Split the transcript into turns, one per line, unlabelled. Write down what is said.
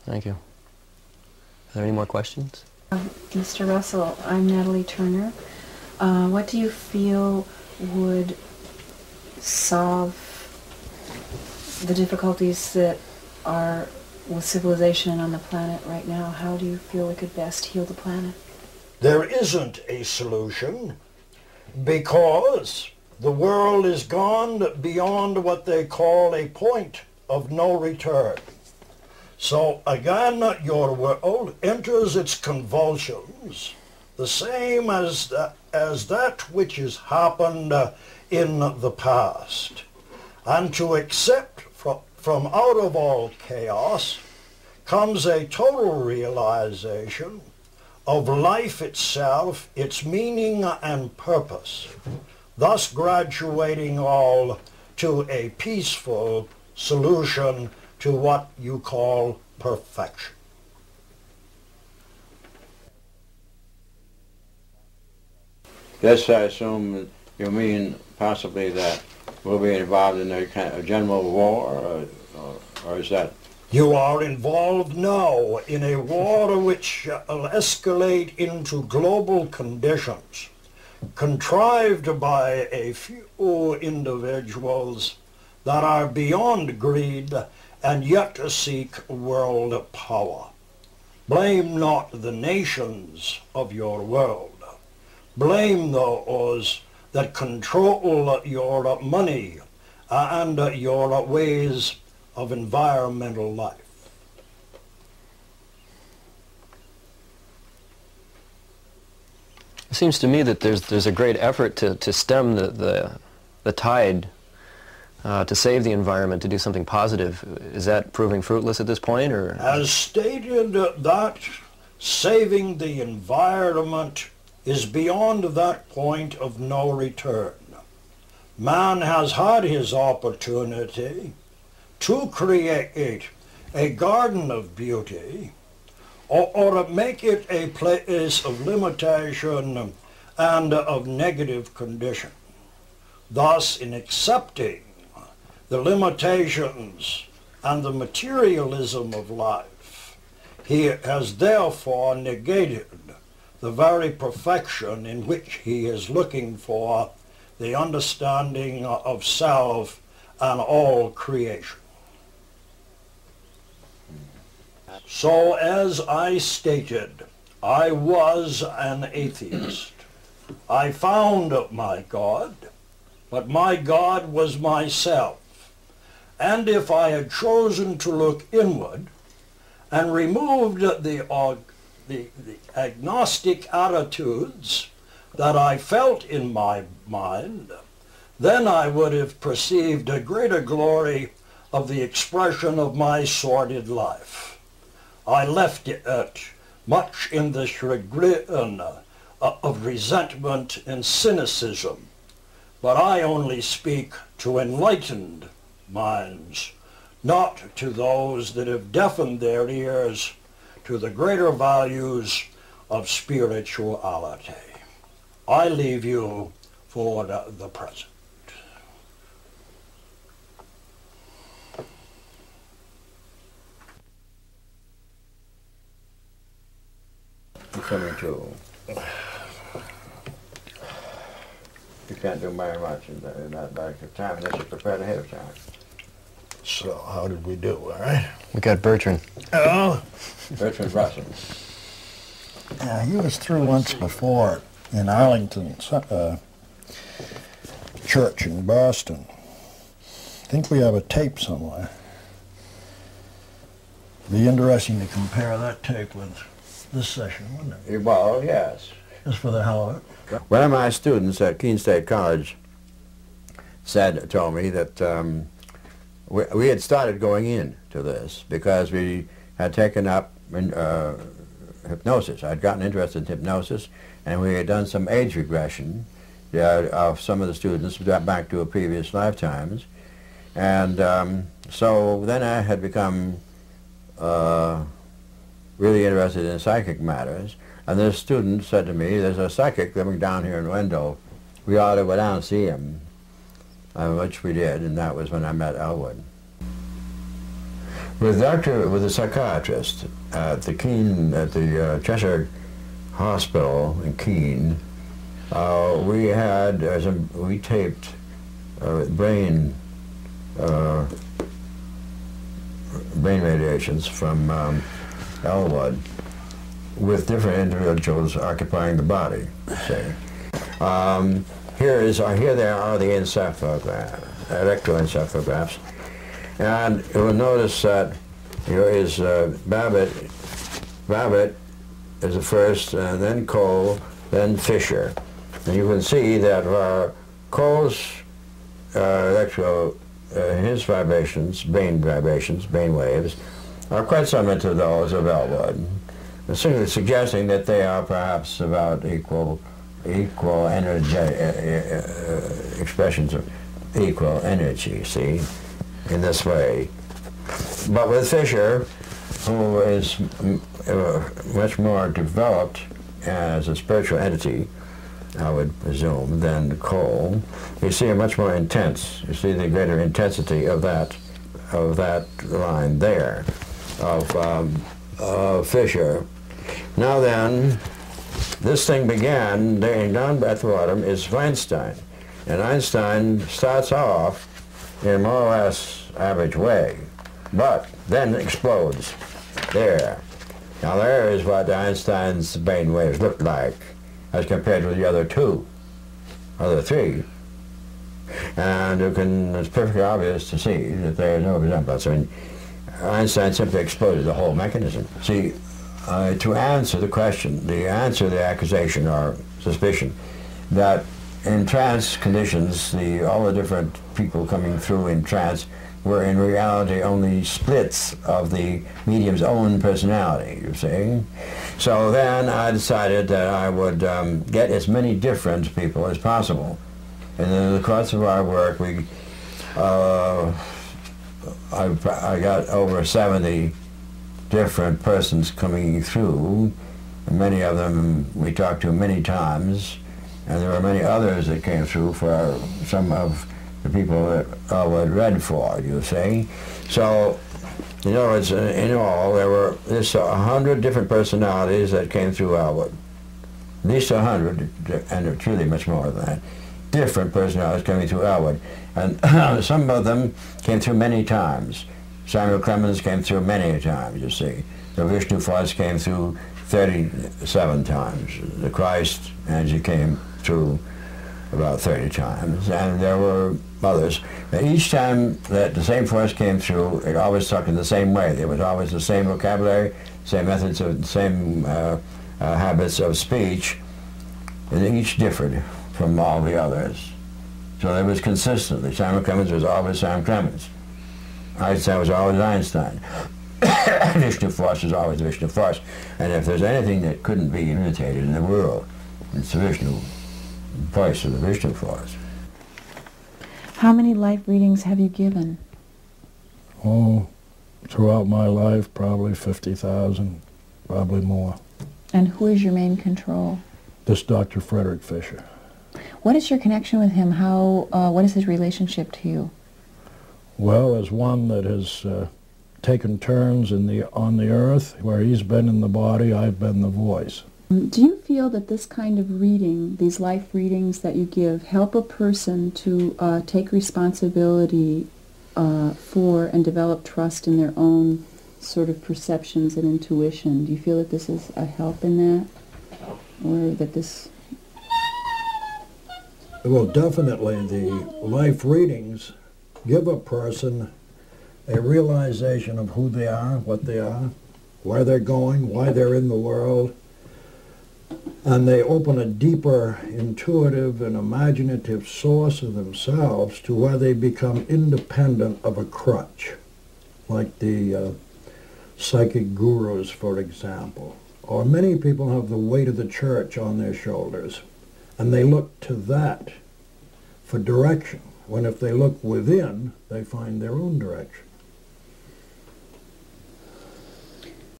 Thank you. Are there any more questions?
Mr. Russell, I'm Natalie Turner. What do you feel would solve the difficulties that are with civilization on the planet right now? How do you feel we could best heal the planet?
There isn't a solution because the world is gone beyond what they call a point of no return. So again, your world enters its convulsions, the same as that which has happened in the past. And to accept from out of all chaos comes a total realization of life itself, its meaning and purpose, thus graduating all to a peaceful solution to what you call perfection.
Yes, I assume you mean possibly that we'll be involved in a kind of general war, or is that?
You are involved now in a war which will escalate into global conditions, contrived by a few individuals that are beyond greed and yet to seek world power. Blame not the nations of your world. Blame those that control your money and your ways of environmental life.
It seems to me that there's a great effort to stem the tide, to save the environment, to do something positive. Is that proving fruitless at this point, or?
As stated, that saving the environment is beyond that point of no return. Man has had his opportunity to create a garden of beauty, or make it a place of limitation and of negative condition. Thus, in accepting the limitations and the materialism of life, he has therefore negated the very perfection in which he is looking for the understanding of self and all creation. So, as I stated, I was an atheist. I found my God, but my God was myself. And if I had chosen to look inward and removed the agnostic attitudes that I felt in my mind, then I would have perceived a greater glory of the expression of my sordid life. I left it much in the chagrin of resentment and cynicism, but I only speak to enlightened minds, not to those that have deafened their ears to the greater values of spirituality. I leave you for the present.
Coming to. You can't do very much in that back of time unless you're prepared ahead of time.
So how did we do, all right?
We got Bertrand.
Oh?
Bertrand Russell.
Yeah, he was through once before in Arlington Church in Boston. I think we have a tape somewhere. Be interesting to compare that tape with this session, wouldn't it?
Well, yes.
Just for the hell of it.
One of my students at Keene State College told me that we had started going into this because we had taken up hypnosis. I'd gotten interested in hypnosis, and we had done some age regression of some of the students back to previous lifetimes. And so then I had become really interested in psychic matters. And this student said to me, there's a psychic living down here in Wendell. We ought to go down and see him, which we did, and that was when I met Elwood. with a psychiatrist at the Cheshire Hospital in Keene. We taped brain radiations from Elwood with different individuals occupying the body. Say, here they are, the electroencephalographs, and you will notice that here is Babbitt is the first, and then Cole, then Fisher. And you can see that Cole's his vibrations, brain waves, are quite similar to those of Elwood, essentially suggesting that they are perhaps about equal energy, expressions of equal energy, see, in this way. But with Fisher, who is much more developed as a spiritual entity, I would presume, than Cole, you see a much more intense, you see the greater intensity of that line there, of Fisher. Now then, this thing began, down at the bottom is Einstein. And Einstein starts off in a more or less average way, but then explodes there. Now there is what Einstein's brain waves looked like as compared with the other three. And it's perfectly obvious to see that there is no resemblance. I mean, Einstein simply exploded the whole mechanism. See, to answer the question, the accusation or suspicion that in trance conditions, all the different people coming through in trance were in reality only splits of the medium's own personality, you see. So then I decided that I would get as many different people as possible. And in the course of our work, I got over 70 different persons coming through. And many of them we talked to many times, and there were many others that came through for some of the people that Elwood read for, you see. So, in other words, in all, there were 100 different personalities that came through Elwood. At least 100, and truly much more than that, different personalities coming through Elwood. And some of them came through many times. Samuel Clemens came through many times, you see. The Vishnu Force came through 37 times. The Christ energy came through about 30 times, and there were others. And each time that the same force came through, it always talked in the same way. There was always the same vocabulary, same methods of, same habits of speech, and each differed from all the others. So there was consistently, Samuel Clemens was always Sam Clemens. Einstein was always Einstein. Vishnu Force was always Vishnu Force. And if there's anything that couldn't be imitated in the world, it's the Vishnu voice of the Vishnu Force.
How many life readings have you given?
Oh, throughout my life, probably 50,000, probably more.
And who is your main control?
This Dr. Frederick Fisher.
What is your connection with him? What is his relationship to you?
Well, as one that has taken turns on the earth, where he's been in the body, I've been the voice.
Do you feel that this kind of reading, these life readings that you give, help a person to take responsibility for and develop trust in their own sort of perceptions and intuition? Do you feel that this is a help in that? Or that this...
Well, definitely the life readings give a person a realization of who they are, what they are, where they're going, why they're in the world, and they open a deeper intuitive and imaginative source of themselves to where they become independent of a crutch, like the psychic gurus, for example. Or many people have the weight of the church on their shoulders, and they look to that for direction, when if they look within, they find their own direction.